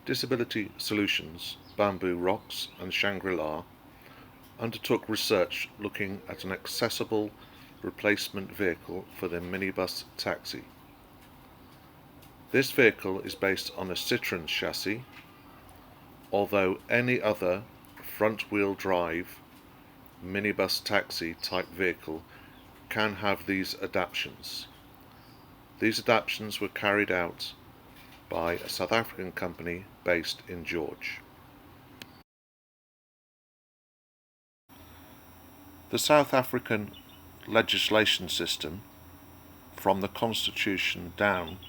Disability Solutions, Bamboo Rocks and Shangri-La undertook research looking at an accessible replacement vehicle for the minibus taxi. This vehicle is based on a Citroën chassis, although any other front-wheel drive minibus taxi type vehicle can have these adaptations. These adaptations were carried out by a South African company based in George. The South African legislation system, from the Constitution down,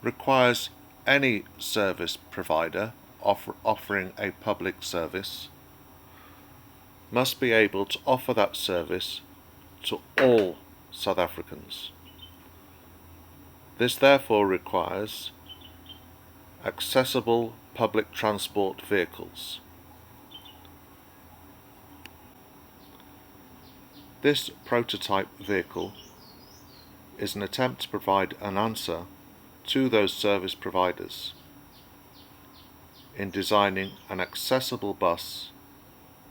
requires any service provider offering a public service must be able to offer that service to all South Africans. This therefore requires accessible public transport vehicles. This prototype vehicle is an attempt to provide an answer to those service providers in designing an accessible bus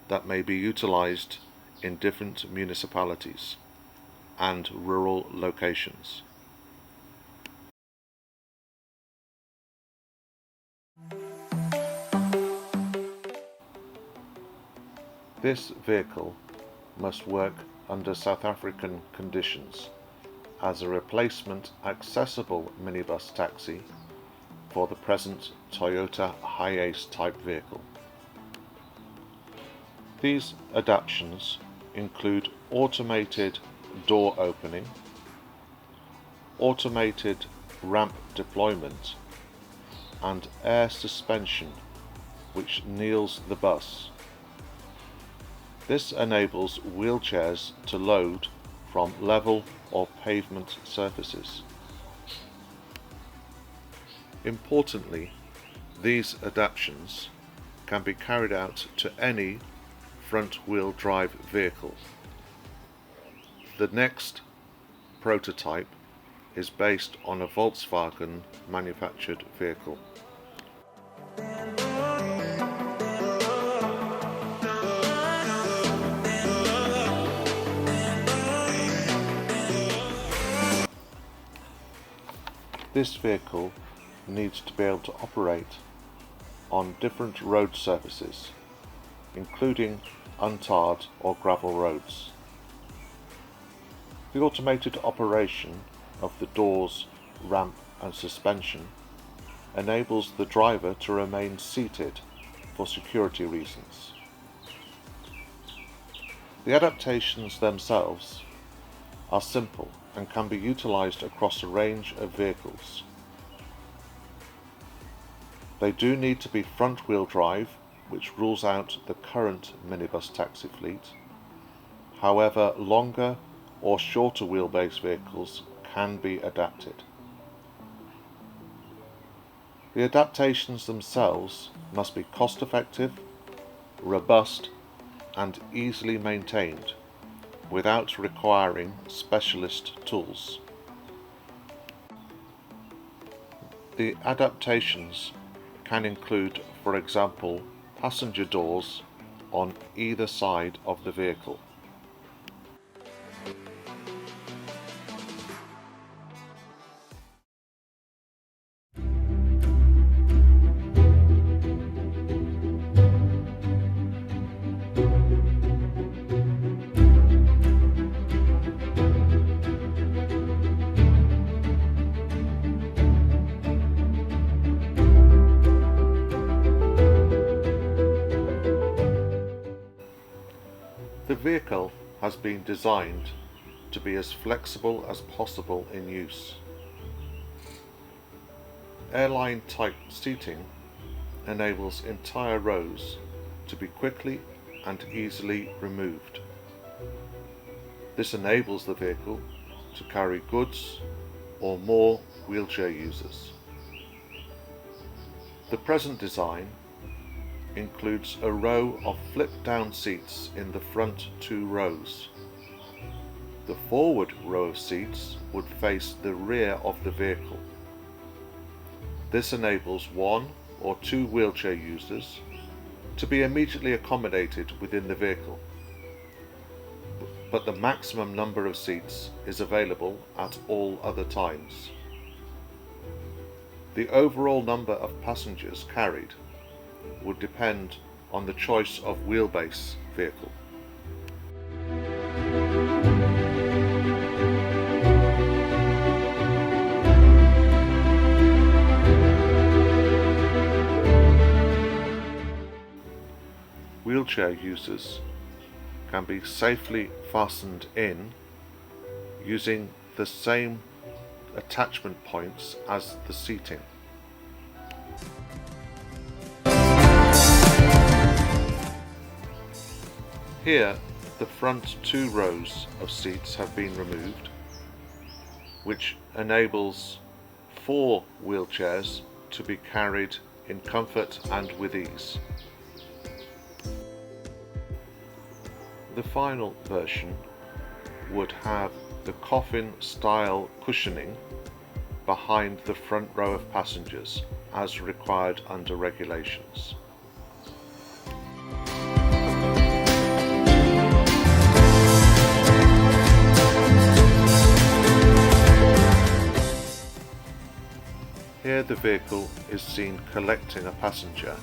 that may be utilised in different municipalities and rural locations. This vehicle must work under South African conditions as a replacement accessible minibus taxi for the present Toyota Hiace type vehicle. These adaptations include automated door opening, automated ramp deployment, and air suspension which kneels the bus. This enables wheelchairs to load from level or pavement surfaces. Importantly, these adaptations can be carried out to any front-wheel drive vehicle. The next prototype is based on a Volkswagen manufactured vehicle. This vehicle needs to be able to operate on different road surfaces, including untarred or gravel roads. The automated operation of the doors, ramp and suspension enables the driver to remain seated for security reasons. The adaptations themselves are simple and can be utilised across a range of vehicles. They do need to be front-wheel drive, which rules out the current minibus taxi fleet. However, longer or shorter wheelbase vehicles can be adapted. The adaptations themselves must be cost-effective, robust and easily maintained without requiring specialist tools. The adaptations can include, for example, passenger doors on either side of the vehicle. The vehicle has been designed to be as flexible as possible in use. Airline type seating enables entire rows to be quickly and easily removed. This enables the vehicle to carry goods or more wheelchair users. The present design includes a row of flip-down seats in the front 2 rows. The forward row of seats would face the rear of the vehicle. This enables 1 or 2 wheelchair users to be immediately accommodated within the vehicle, but the maximum number of seats is available at all other times. The overall number of passengers carried would depend on the choice of wheelbase vehicle. Wheelchair users can be safely fastened in using the same attachment points as the seating. Here, the front 2 rows of seats have been removed, which enables 4 wheelchairs to be carried in comfort and with ease. The final version would have the coffin-style cushioning behind the front row of passengers, as required under regulations. Here the vehicle is seen collecting a passenger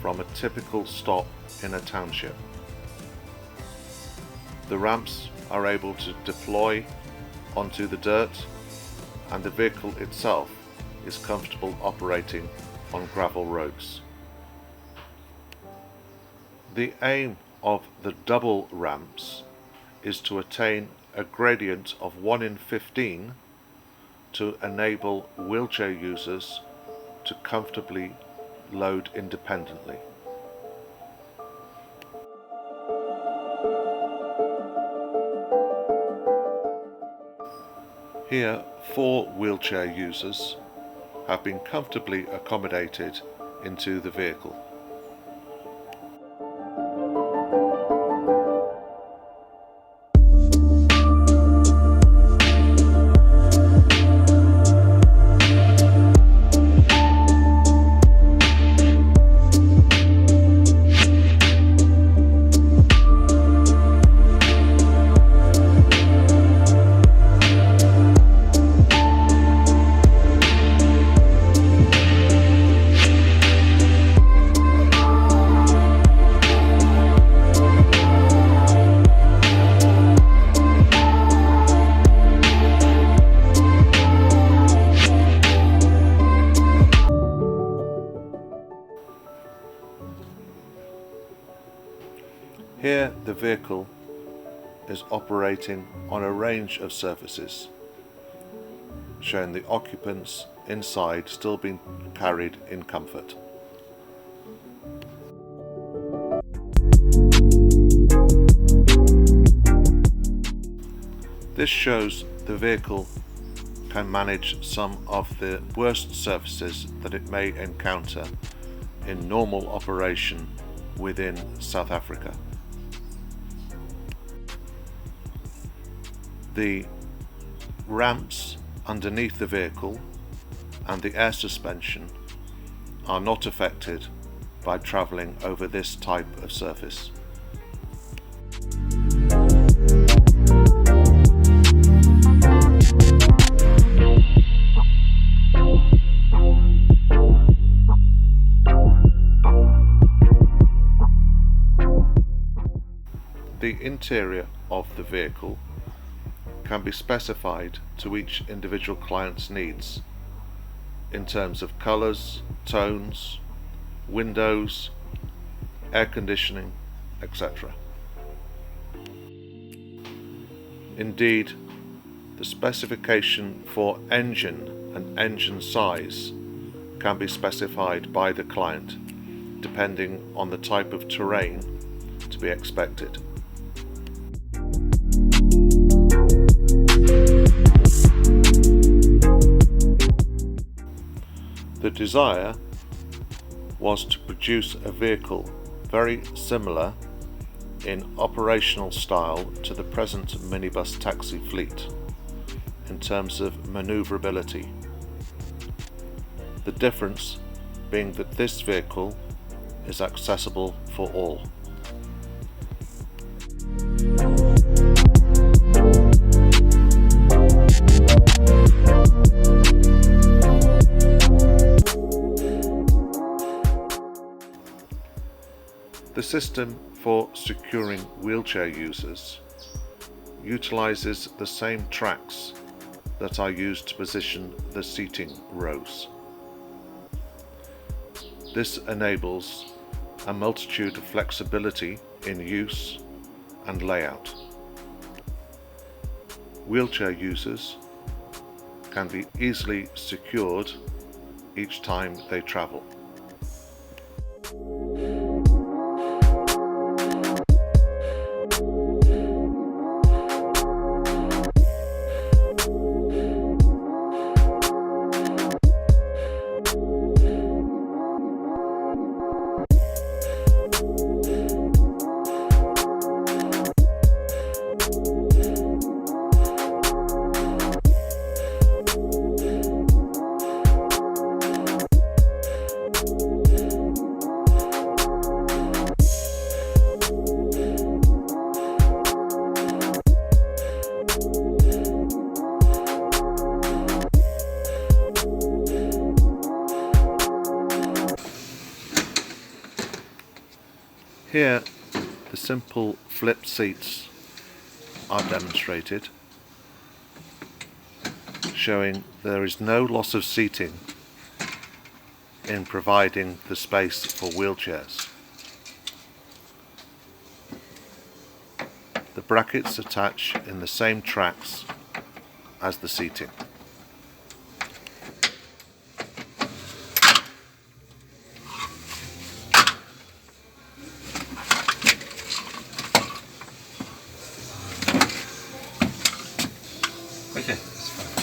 from a typical stop in a township. The ramps are able to deploy onto the dirt, and the vehicle itself is comfortable operating on gravel roads. The aim of the double ramps is to attain a gradient of 1 in 15 to enable wheelchair users to comfortably load independently. Here, 4 wheelchair users have been comfortably accommodated into the vehicle. Here the vehicle is operating on a range of surfaces, showing the occupants inside still being carried in comfort. This shows the vehicle can manage some of the worst surfaces that it may encounter in normal operation within South Africa. The ramps underneath the vehicle and the air suspension are not affected by travelling over this type of surface. The interior of the vehicle can be specified to each individual client's needs in terms of colours, tones, windows, air conditioning, etc. Indeed, the specification for engine and engine size can be specified by the client depending on the type of terrain to be expected. The desire was to produce a vehicle very similar in operational style to the present minibus taxi fleet in terms of manoeuvrability. The difference being that this vehicle is accessible for all. The system for securing wheelchair users utilizes the same tracks that are used to position the seating rows. This enables a multitude of flexibility in use and layout. Wheelchair users can be easily secured each time they travel. Here, the simple flip seats are demonstrated, showing there is no loss of seating in providing the space for wheelchairs. The brackets attach in the same tracks as the seating. Okay, that's fine.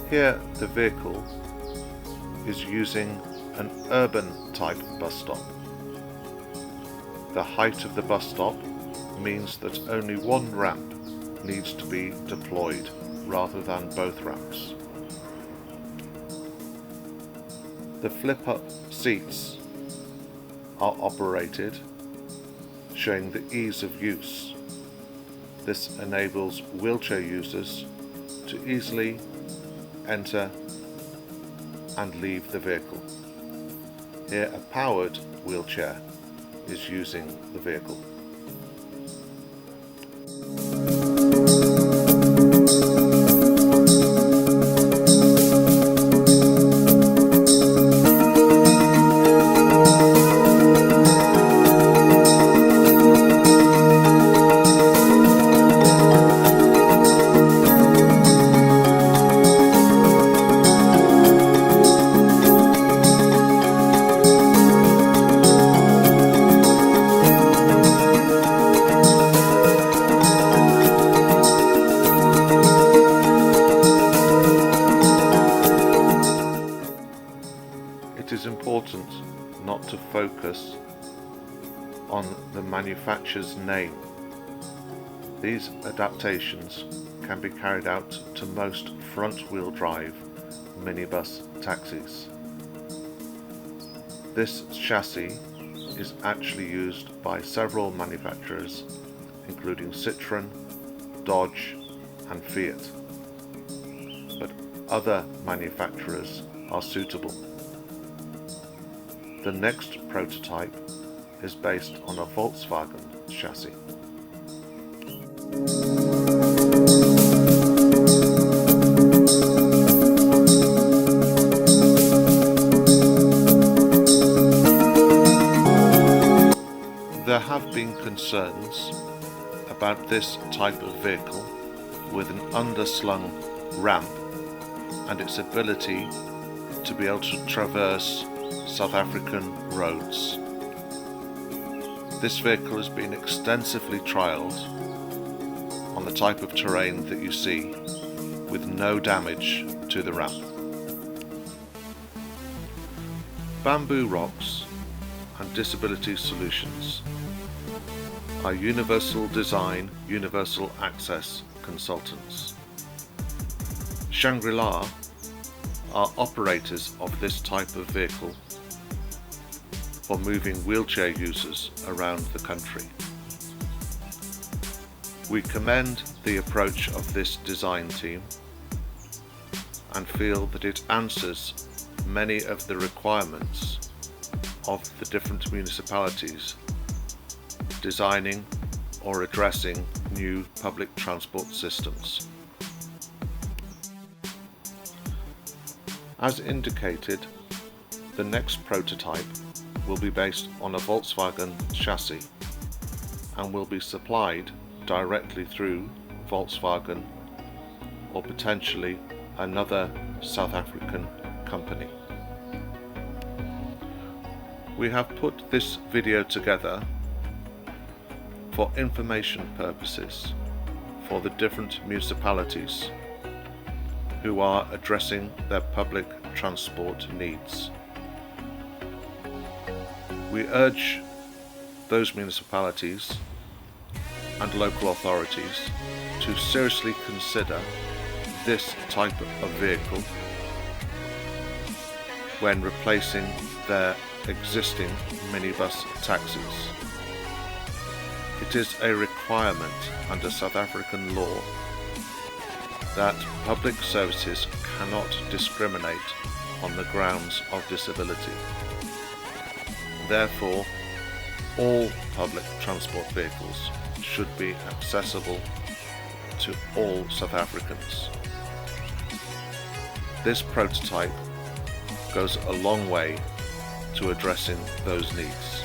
Here the vehicle is using an urban type bus stop. The height of the bus stop means that only one ramp needs to be deployed rather than both ramps. The flip-up seats are operated, showing the ease of use. This enables wheelchair users to easily enter and leave the vehicle. Here a powered wheelchair is using the vehicle. important not to focus on the manufacturer's name. These adaptations can be carried out to most front-wheel drive minibus taxis. This chassis is actually used by several manufacturers, including Citroën, Dodge and Fiat, but other manufacturers are suitable. The next prototype is based on a Volkswagen chassis. There have been concerns about this type of vehicle with an underslung ramp and its ability to be able to traverse South African roads. This vehicle has been extensively trialled on the type of terrain that you see, with no damage to the ramp. Bamboo Rocks and Disability Solutions are universal design, universal access consultants. Shangri-La are operators of this type of vehicle for moving wheelchair users around the country. We commend the approach of this design team and feel that it answers many of the requirements of the different municipalities designing or addressing new public transport systems. As indicated, the next prototype will be based on a Volkswagen chassis and will be supplied directly through Volkswagen or potentially another South African company. We have put this video together for information purposes for the different municipalities who are addressing their public transport needs. We urge those municipalities and local authorities to seriously consider this type of vehicle when replacing their existing minibus taxis. It is a requirement under South African law that public services cannot discriminate on the grounds of disability. Therefore, all public transport vehicles should be accessible to all South Africans. This prototype goes a long way to addressing those needs.